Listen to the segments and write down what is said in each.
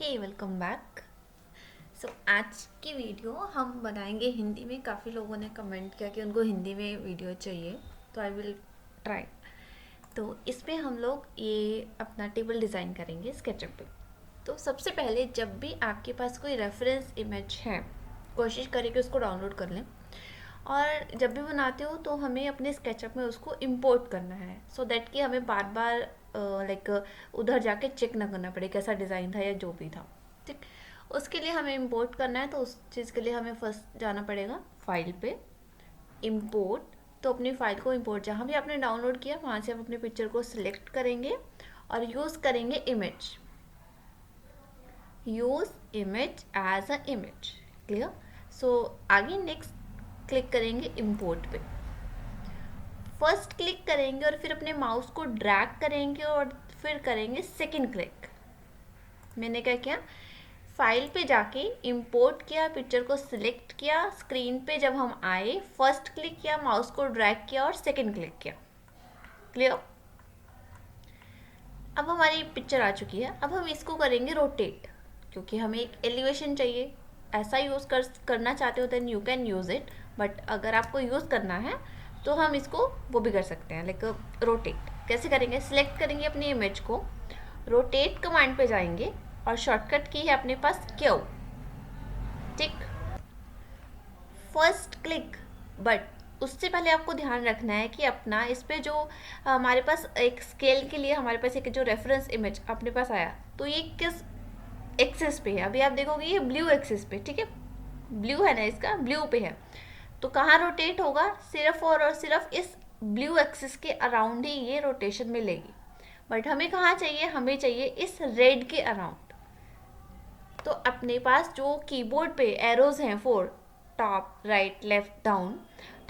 हे welcome back. आज की video हम बनाएंगे हिंदी में। काफ़ी लोगों ने कमेंट किया कि उनको हिंदी में वीडियो चाहिए, तो आई विल ट्राई। तो इसमें हम लोग ये अपना टेबल डिज़ाइन करेंगे स्केचअप पे। तो सबसे पहले जब भी आपके पास कोई रेफरेंस इमेज है, कोशिश करें कि उसको डाउनलोड कर लें। और जब भी बनाते हो तो हमें अपने स्केचअप में उसको इंपोर्ट करना है, सो दैट कि हमें बार बार लाइक उधर जाके चेक ना करना पड़े कैसा डिज़ाइन था या जो भी था। ठीक, उसके लिए हमें इंपोर्ट करना है। तो उस चीज़ के लिए हमें फर्स्ट जाना पड़ेगा फाइल पे, इंपोर्ट। तो अपनी फ़ाइल को इंपोर्ट जहाँ भी आपने डाउनलोड किया वहाँ से हम अपने पिक्चर को सिलेक्ट करेंगे और यूज़ करेंगे image, use image as a image. Clear. So आगे नेक्स्ट क्लिक करेंगे इंपोर्ट पे, फर्स्ट क्लिक करेंगे और फिर अपने माउस को ड्रैग करेंगे और फिर करेंगे सेकंड क्लिक। मैंने क्या किया, फाइल पे जाके इंपोर्ट किया, पिक्चर को सिलेक्ट किया, स्क्रीन पे जब हम आए फर्स्ट क्लिक किया, माउस को ड्रैग किया और सेकंड क्लिक किया। क्लियर। अब हमारी पिक्चर आ चुकी है। अब हम इसको करेंगे रोटेट, क्योंकि हमें एक एलिवेशन चाहिए। ऐसा यूज़ करना चाहते हो then you can use it, but अगर आपको यूज़ करना है तो हम इसको वो भी कर सकते हैं, लाइक रोटेट। कैसे करेंगे, सिलेक्ट करेंगे अपनी इमेज को, रोटेट कमांड पे जाएंगे और शॉर्टकट की है अपने पास क्यू। ठीक, फर्स्ट क्लिक। बट उससे पहले आपको ध्यान रखना है कि अपना इस पे जो हमारे पास एक स्केल के लिए हमारे पास एक जो रेफरेंस इमेज अपने पास आया, तो ये किस एक्सिस पे है। अभी आप देखोगे ये ब्लू एक्सिस पे, ठीक है, ब्लू है ना, इसका ब्लू पे है। तो कहाँ रोटेट होगा, सिर्फ और सिर्फ इस ब्लू एक्सिस के अराउंड ही ये रोटेशन मिलेगी। बट हमें कहाँ चाहिए, हमें चाहिए इस रेड के अराउंड। तो अपने पास जो कीबोर्ड पे एरोज हैं 4, टॉप राइट लेफ्ट डाउन,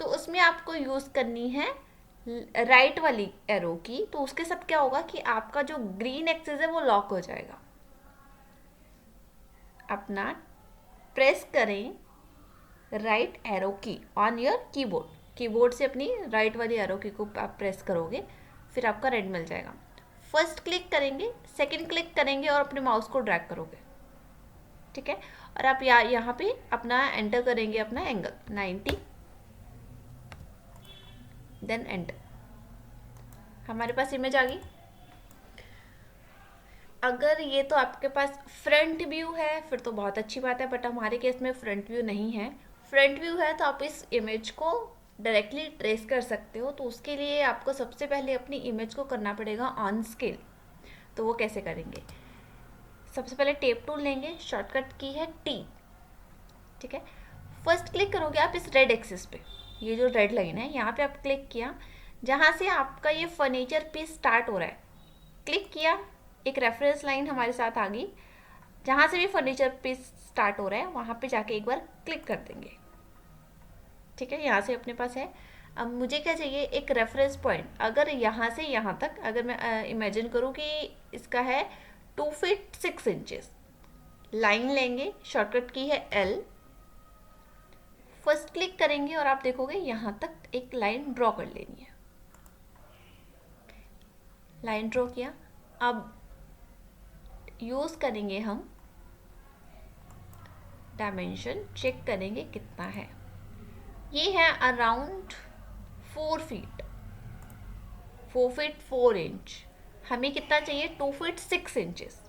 तो उसमें आपको यूज़ करनी है राइट वाली एरो की। तो उसके साथ क्या होगा कि आपका जो ग्रीन एक्सिस है वो लॉक हो जाएगा। अपना प्रेस करें राइट एरो की ऑन योर कीबोर्ड, कीबोर्ड से अपनी राइट वाली एरो की को आप प्रेस करोगे, फिर आपका रेड मिल जाएगा। फर्स्ट क्लिक करेंगे, सेकंड क्लिक करेंगे और अपने माउस को ड्रैग करोगे। ठीक है, और आप यहाँ पे अपना एंटर करेंगे अपना एंगल 90, देन एंटर। हमारे पास इमेज आ गई। अगर ये तो आपके पास फ्रंट व्यू है फिर तो बहुत अच्छी बात है, बट हमारे केस में फ्रंट व्यू नहीं है। फ्रंट व्यू है तो आप इस इमेज को डायरेक्टली ट्रेस कर सकते हो। तो उसके लिए आपको सबसे पहले अपनी इमेज को करना पड़ेगा ऑन स्केल। तो वो कैसे करेंगे, सबसे पहले टेप टूल लेंगे, शॉर्टकट की है टी। ठीक है, फर्स्ट क्लिक करोगे आप इस रेड एक्सिस पे, ये जो रेड लाइन है यहाँ पे आप क्लिक किया, जहाँ से आपका ये फर्नीचर पीस स्टार्ट हो रहा है, क्लिक किया, एक रेफरेंस लाइन हमारे साथ आ गई। जहाँ से भी फर्नीचर पीस स्टार्ट हो रहा है वहाँ पे जाके एक बार क्लिक कर देंगे। ठीक है, यहाँ से अपने पास है। अब मुझे क्या चाहिए, एक रेफरेंस पॉइंट। अगर यहाँ से यहाँ तक अगर मैं इमेजिन करूँ कि इसका है 2 फीट 6 इंचेस, लाइन लेंगे, शॉर्टकट की है एल, फर्स्ट क्लिक करेंगे और आप देखोगे यहाँ तक एक लाइन ड्रॉ कर लेनी है। लाइन ड्रॉ किया, अब यूज़ करेंगे हम डायमेंशन, चेक करेंगे कितना है। ये है अराउंड 4 फीट, 4 फीट 4 इंच। हमें कितना चाहिए, 2 फीट 6 इंचेस।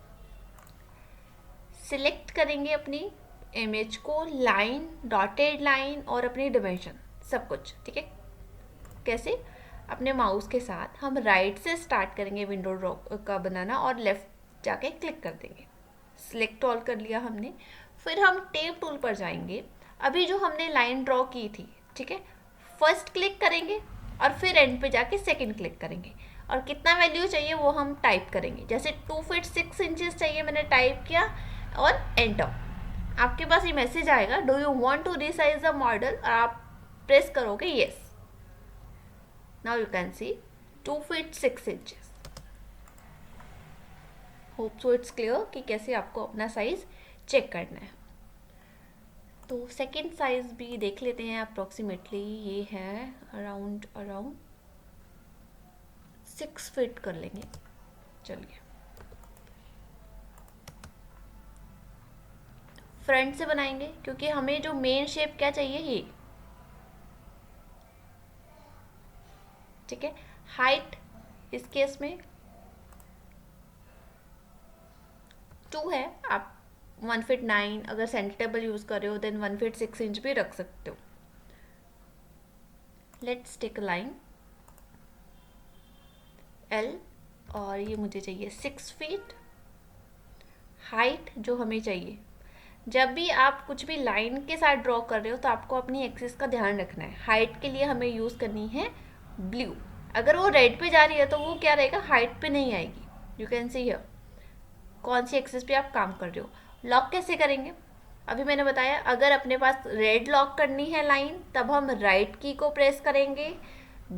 सिलेक्ट करेंगे अपनी इमेज को, लाइन, डॉटेड लाइन और अपनी डायमेंशन सब कुछ। ठीक है, कैसे, अपने माउस के साथ हम राइट से स्टार्ट करेंगे विंडो ड्रॉ का बनाना और लेफ्ट जाके क्लिक कर देंगे। सिलेक्ट ऑल कर लिया हमने, फिर हम टेप टूल पर जाएंगे। अभी जो हमने लाइन ड्रॉ की थी, ठीक है, फर्स्ट क्लिक करेंगे और फिर एंड पे जाके सेकंड क्लिक करेंगे और कितना वैल्यू चाहिए वो हम टाइप करेंगे। जैसे 2 फीट 6 इंचेस चाहिए, मैंने टाइप किया और एंटर। आपके पास ये मैसेज आएगा, do you want to resize the model, और आप प्रेस करोगे yes. Now you can see 2 feet 6 inches. Hope so it's clear कि कैसे आपको अपना साइज चेक करना है। तो सेकंड साइज भी देख लेते हैं अप्रोक्सीमेटली। ये है अराउंड 6 फीट कर लेंगे। चलिए, फ्रंट से बनाएंगे क्योंकि हमें जो मेन शेप क्या चाहिए ये, ठीक है। हाइट इस केस में 2 है, आप 1 फीट 9 अगर सेंटर टेबल यूज कर रहे हो देन 1 फीट 6 इंच भी रख सकते हो। Let's take a line L और ये मुझे चाहिए 6 फीट। हाइट जो हमें चाहिए, जब भी आप कुछ भी लाइन के साथ ड्रॉ कर रहे हो तो आपको अपनी एक्सिस का ध्यान रखना है। हाइट के लिए हमें यूज़ करनी है ब्लू। अगर वो रेड पे जा रही है तो वो क्या रहेगा, हाइट पे नहीं आएगी। यू कैन सी हियर कौन सी एक्सिस पे आप काम कर रहे हो। लॉक कैसे करेंगे, अभी मैंने बताया, अगर अपने पास रेड लॉक करनी है लाइन तब हम राइट की को प्रेस करेंगे।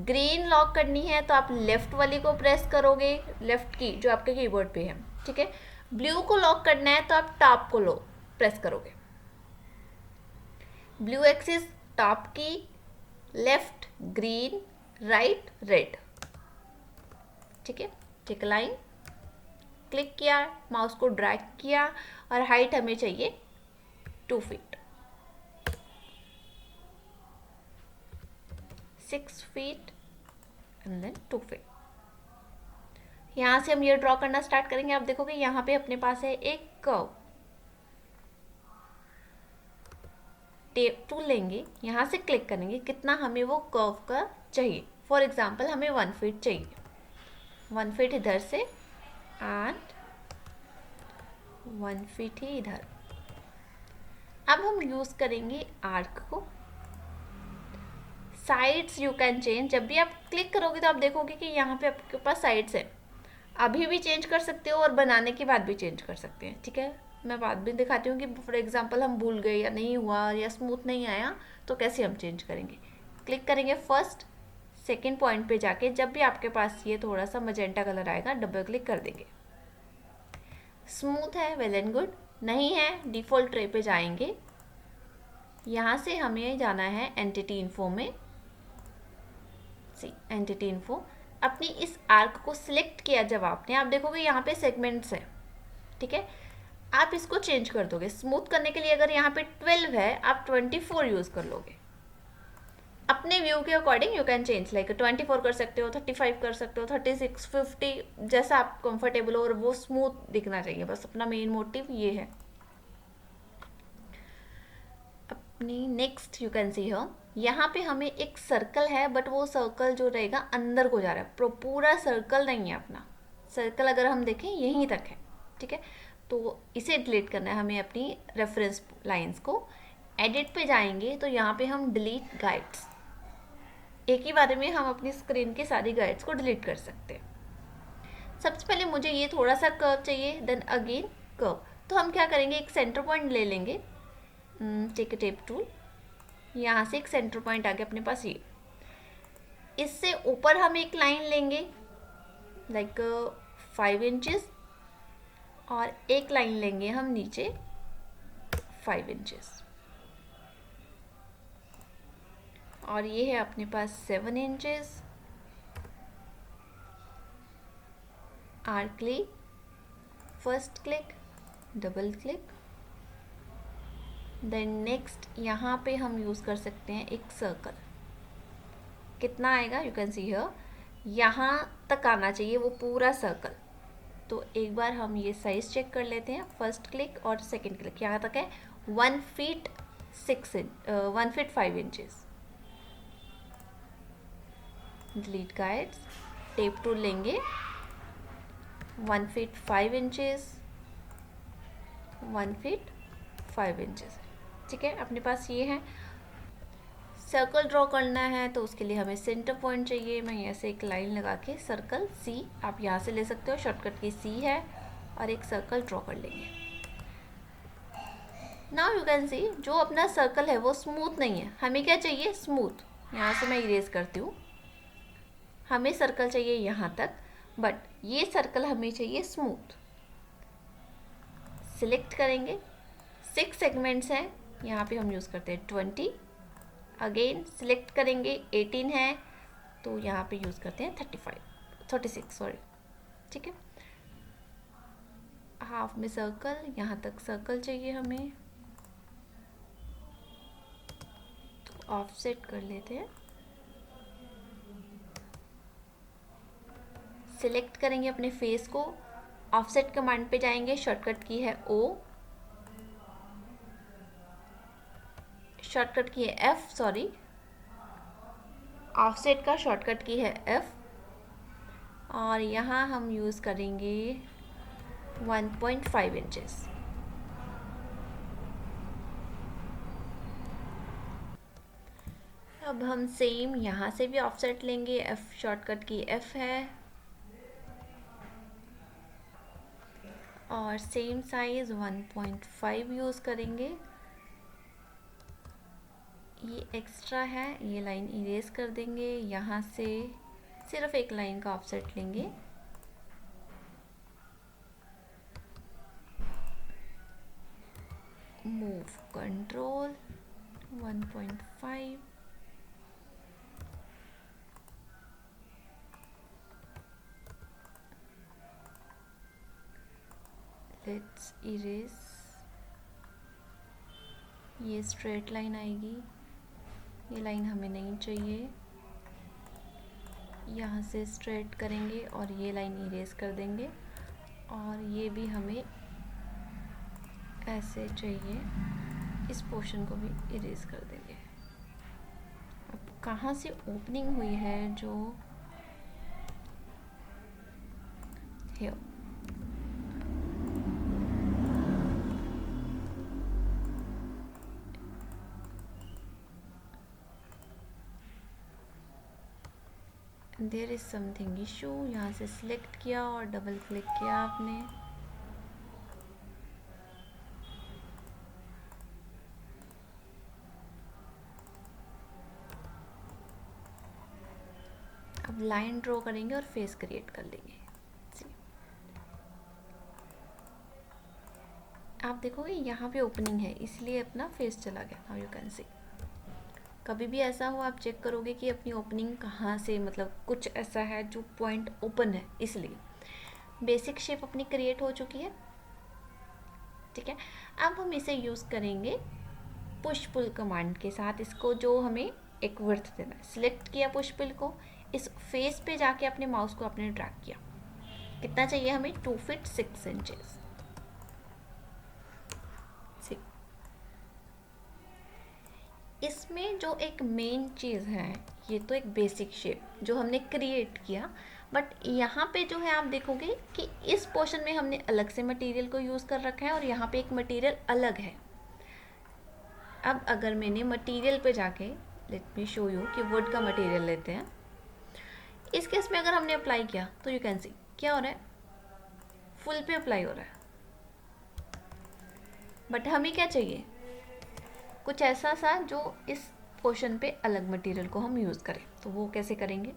ग्रीन लॉक करनी है तो आप लेफ्ट वाली को प्रेस करोगे, लेफ्ट की जो आपके कीबोर्ड पे है, ठीक है। ब्लू को लॉक करना है तो आप टॉप को लो प्रेस करोगे। ब्लू एक्सिस टॉप की, लेफ्ट ग्रीन, राइट रेड, ठीक है। टिक लाइन क्लिक किया, माउस को ड्रैग किया और हाइट हमें चाहिए 2 feet, 6 feet and then 2 feet. यहाँ से हम ये ड्रॉ करना स्टार्ट करेंगे। आप देखोगे यहाँ पे अपने पास है एक कर्व। टेप टूल लेंगे, यहाँ से क्लिक करेंगे कितना हमें वो कर्व का चाहिए। फॉर एग्जांपल हमें 1 फीट चाहिए, 1 फीट इधर से एंड 1 फीट ही इधर। अब हम यूज करेंगे आर्क को। साइड्स यू कैन चेंज, जब भी आप क्लिक करोगे तो आप देखोगे कि यहाँ पे आपके पास साइड्स है। अभी भी चेंज कर सकते हो और बनाने के बाद भी चेंज कर सकते हैं, ठीक है। मैं बाद में दिखाती हूँ कि फॉर एग्जांपल हम भूल गए या नहीं हुआ या स्मूथ नहीं आया तो कैसे हम चेंज करेंगे। क्लिक करेंगे फर्स्ट सेकेंड पॉइंट पे जाके, जब भी आपके पास ये थोड़ा सा मजेंटा कलर आएगा डबल क्लिक कर देंगे। स्मूथ है वेल एंड गुड, नहीं है डिफ़ॉल्ट ट्रे पे जाएंगे। यहाँ से हमें जाना है एंटिटी इन्फो में। सी एंटिटी इन्फो, अपनी इस आर्क को सिलेक्ट किया जब आपने, आप देखोगे यहाँ पे सेगमेंट्स है, ठीक है। आप इसको चेंज कर दोगे स्मूथ करने के लिए। अगर यहाँ पे 12 है आप 24 यूज़ कर लोगे। अपने व्यू के according you can change, like 24 कर सकते हो, 35 कर सकते हो, 36, 50, जैसा आप कंफर्टेबल हो और वो स्मूथ दिखना चाहिए, बस अपना मेन मोटिव ये है। अपनी next you can see here, यहाँ पे हमें एक सर्कल है बट वो सर्कल जो रहेगा अंदर को जा रहा है, पूरा सर्कल नहीं है अपना। सर्कल अगर हम देखें यहीं तक है, ठीक है। तो इसे डिलीट करना है हमें अपनी रेफरेंस लाइंस को। एडिट पे जाएंगे तो यहाँ पे हम डिलीट गाइड्स, एक ही बारे में हम अपनी स्क्रीन की सारी गाइड्स को डिलीट कर सकते हैं। सबसे पहले मुझे ये थोड़ा सा कर्व चाहिए, देन अगेन कर्व। तो हम क्या करेंगे, एक सेंटर पॉइंट ले लेंगे, टेक टेप टूल, यहाँ से एक सेंटर पॉइंट आ गया अपने पास ये। इससे ऊपर हम एक लाइन लेंगे लाइक 5 इंचेस और एक लाइन लेंगे हम नीचे 5 इंचेस और ये है अपने पास 7 inches. Arc click, first click, double click, then next यहाँ पे हम यूज़ कर सकते हैं एक सर्कल। कितना आएगा यू कैन सी हियर, यहाँ तक आना चाहिए वो पूरा सर्कल। तो एक बार हम ये साइज चेक कर लेते हैं, फर्स्ट क्लिक और सेकंड क्लिक, यहाँ तक है 1 feet 1 feet 5 inches. Delete guides, tape tool लेंगे, 1 फीट 5 इंचेस, 1 फीट 5 इंचेस, ठीक है। अपने पास ये है। सर्कल ड्रॉ करना है तो उसके लिए हमें सेंटर पॉइंट चाहिए। मैं यहाँ से एक लाइन लगा के सर्कल सी, आप यहाँ से ले सकते हो, शॉर्टकट की सी है, और एक सर्कल ड्रॉ कर लेंगे। नाउ यू कैन सी जो अपना सर्कल है वो स्मूथ नहीं है, हमें क्या चाहिए स्मूथ। यहाँ से मैं इरेज करती हूँ, हमें सर्कल चाहिए यहाँ तक बट ये सर्कल हमें चाहिए स्मूथ। सिलेक्ट करेंगे, 6 सेगमेंट्स हैं, यहाँ पे हम यूज़ करते हैं 20। अगेन सिलेक्ट करेंगे, 18 है तो यहाँ पे यूज़ करते हैं 36 सॉरी, ठीक है। हाफ में सर्कल, यहाँ तक सर्कल चाहिए हमें, ऑफसेट कर लेते हैं। सिलेक्ट करेंगे अपने फेस को, ऑफसेट कमांड पे जाएंगे, शॉर्टकट की है ओ, शॉर्टकट की है एफ, सॉरी, ऑफसेट का शॉर्टकट की है एफ, और यहाँ हम यूज़ करेंगे 1.5 इंचेस। अब हम सेम यहाँ से भी ऑफसेट लेंगे, एफ शॉर्टकट की एफ है, और सेम साइज 1.5 यूज़ करेंगे। ये एक्स्ट्रा है, ये लाइन इरेज कर देंगे, यहाँ से सिर्फ एक लाइन का ऑफसेट लेंगे, मूव कंट्रोल 1.5, लेट्स इरेज। ये स्ट्रेट लाइन आएगी, ये लाइन हमें नहीं चाहिए, यहाँ से स्ट्रेट करेंगे और ये लाइन इरेज कर देंगे, और ये भी हमें ऐसे चाहिए, इस पोर्शन को भी इरेज कर देंगे। अब कहाँ से ओपनिंग हुई है जो है, देयर इज समथिंग इशू। यहाँ से सिलेक्ट किया और डबल क्लिक किया आपने, अब लाइन ड्रॉ करेंगे और फेस क्रिएट कर लेंगे। आप देखोगे यहाँ पे ओपनिंग है, इसलिए अपना फेस चला गया। नाउ यू कैन सी, कभी भी ऐसा हो आप चेक करोगे कि अपनी ओपनिंग कहाँ से, मतलब कुछ ऐसा है जो पॉइंट ओपन है, इसलिए बेसिक शेप अपनी क्रिएट हो चुकी है। ठीक है, अब हम इसे यूज़ करेंगे पुश पुल कमांड के साथ, इसको जो हमें एक वर्थ देना है। सिलेक्ट किया पुश पुल को, इस फेस पे जाके अपने माउस को आपने ड्रैग किया, कितना चाहिए हमें, 2 फीट 6 इंचेस। इसमें जो एक मेन चीज़ है, ये तो एक बेसिक शेप जो हमने क्रिएट किया, बट यहाँ पे जो है आप देखोगे कि इस पोर्शन में हमने अलग से मटेरियल को यूज़ कर रखा है और यहाँ पे एक मटेरियल अलग है। अब अगर मैंने मटेरियल पे जाके, लेट मी शो यू कि वुड का मटेरियल लेते हैं, इस केस में अगर हमने अप्लाई किया तो यू कैन सी क्या हो रहा है, फुल पे अप्लाई हो रहा है, बट हमें क्या चाहिए, कुछ ऐसा सा जो इस पोर्शन पे अलग मटेरियल को हम यूज़ करें। तो वो कैसे करेंगे,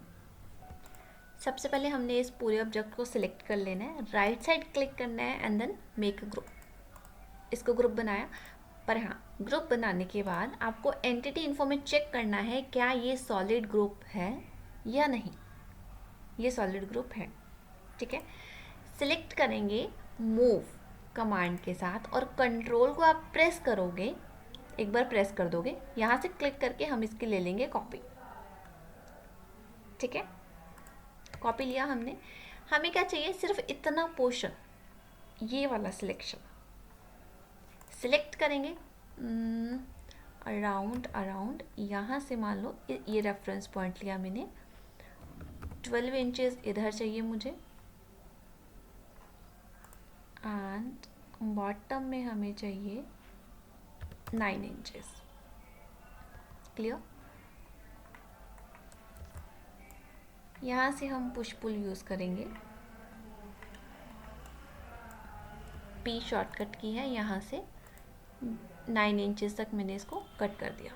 सबसे पहले हमने इस पूरे ऑब्जेक्ट को सिलेक्ट कर लेना है, राइट साइड क्लिक करना है and then make a group. इसको ग्रुप बनाया, पर हाँ, ग्रुप बनाने के बाद आपको एंटिटी इन्फो में चेक करना है क्या ये सॉलिड ग्रुप है या नहीं। ये सॉलिड ग्रुप है, ठीक है। सिलेक्ट करेंगे मूव कमांड के साथ और कंट्रोल को आप प्रेस करोगे, एक बार प्रेस कर दोगे, यहाँ से क्लिक करके हम इसकी ले लेंगे कॉपी। ठीक है, कॉपी लिया हमने, हमें क्या चाहिए, सिर्फ इतना पोर्शन, ये वाला सिलेक्शन सिलेक्ट करेंगे, अराउंड अराउंड, यहाँ से मान लो ये रेफरेंस पॉइंट लिया मैंने, 12 इंचेस इधर चाहिए मुझे, एंड बॉटम में हमें चाहिए 9 इंचेस। क्लियर, यहाँ से हम पुश पुल यूज़ करेंगे, पी शॉर्टकट की है, यहाँ से 9 इंचेस तक मैंने इसको कट कर दिया।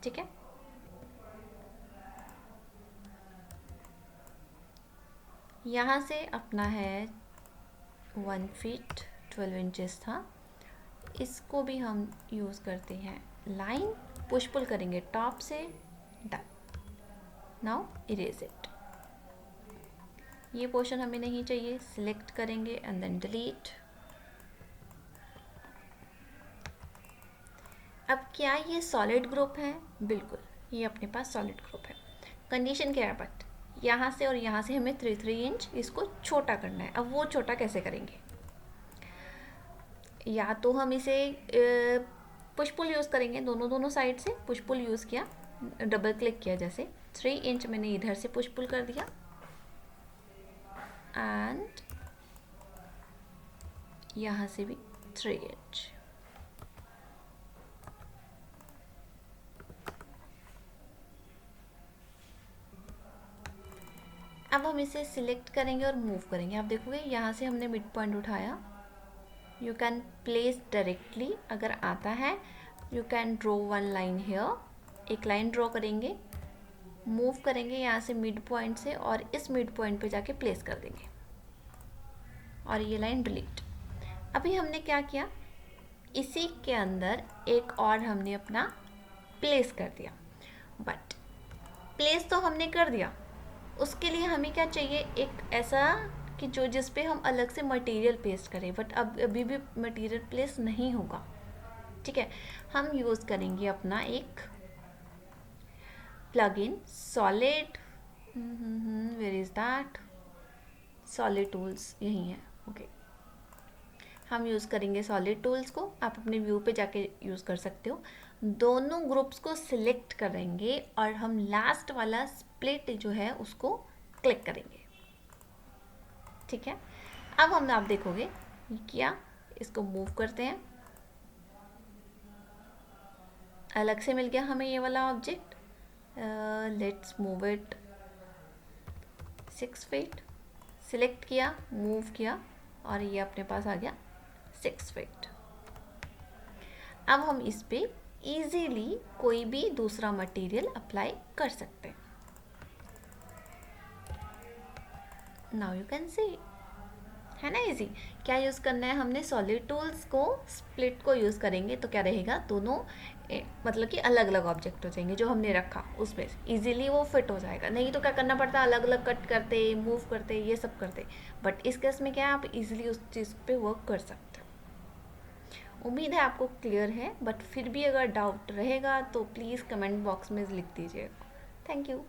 ठीक है, यहाँ से अपना है 1 फीट 12 इंचेस था, इसको भी हम यूज़ करते हैं, लाइन पुश पुल करेंगे टॉप से, डन। नाउ इरेज इट, ये पोर्शन हमें नहीं चाहिए, सिलेक्ट करेंगे एंड देन डिलीट। अब क्या ये सॉलिड ग्रुप है? बिल्कुल, ये अपने पास सॉलिड ग्रुप है। कंडीशन क्या है बट यहाँ से और यहाँ से हमें 3 इंच इसको छोटा करना है। अब वो छोटा कैसे करेंगे? या तो हम इसे पुश पुल यूज़ करेंगे, दोनों दोनों साइड से पुश पुल यूज़ किया, डबल क्लिक किया, जैसे 3 इंच मैंने इधर से पुश पुल कर दिया एंड यहाँ से भी 3 इंच। अब हम इसे सिलेक्ट करेंगे और मूव करेंगे। आप देखोगे यहाँ से हमने मिड पॉइंट उठाया। यू कैन प्लेस डायरेक्टली, अगर आता है you can draw one line here, एक लाइन ड्रॉ करेंगे, मूव करेंगे यहाँ से मिड पॉइंट से और इस मिड पॉइंट पे जाके प्लेस कर देंगे और ये लाइन डिलीट। अभी हमने क्या किया, इसी के अंदर एक और हमने अपना प्लेस कर दिया। बट प्लेस तो हमने कर दिया, उसके लिए हमें क्या चाहिए, एक ऐसा कि जो जिस पे हम अलग से मटेरियल पेस्ट करें। बट अब अभी भी मटेरियल प्लेस नहीं होगा, ठीक है। हम यूज़ करेंगे अपना एक plugin solid, where is that, solid tools यही है, ओके। हम यूज़ करेंगे सॉलिड टूल्स को, आप अपने व्यू पे जाके यूज़ कर सकते हो। दोनों ग्रुप्स को सिलेक्ट करेंगे और हम लास्ट वाला स्प्लिट जो है उसको क्लिक करेंगे, ठीक है। अब हम आप देखोगे क्या, इसको मूव करते हैं, अलग से मिल गया हमें ये वाला object. Let's move it 6 feet, select किया, मूव किया और ये अपने पास आ गया 6 फीट। अब हम इस पे इजीली कोई भी दूसरा मटेरियल अप्लाई कर सकते हैं। नाउ यू कैन सी, है ना इजी। क्या यूज़ करना है हमने, सॉलिड टूल्स को, स्प्लिट को यूज़ करेंगे तो क्या रहेगा, दोनों मतलब कि अलग अलग ऑब्जेक्ट हो जाएंगे जो हमने रखा उसमें इजीली वो फिट हो जाएगा। नहीं तो क्या करना पड़ता, अलग अलग कट करते, मूव करते, ये सब करते। बट इस केस में क्या है, आप इजीली उस चीज़ पे वर्क कर सकते हो। उम्मीद है आपको क्लियर है, बट फिर भी अगर डाउट रहेगा तो प्लीज़ कमेंट बॉक्स में लिख दीजिएगा। Thank you.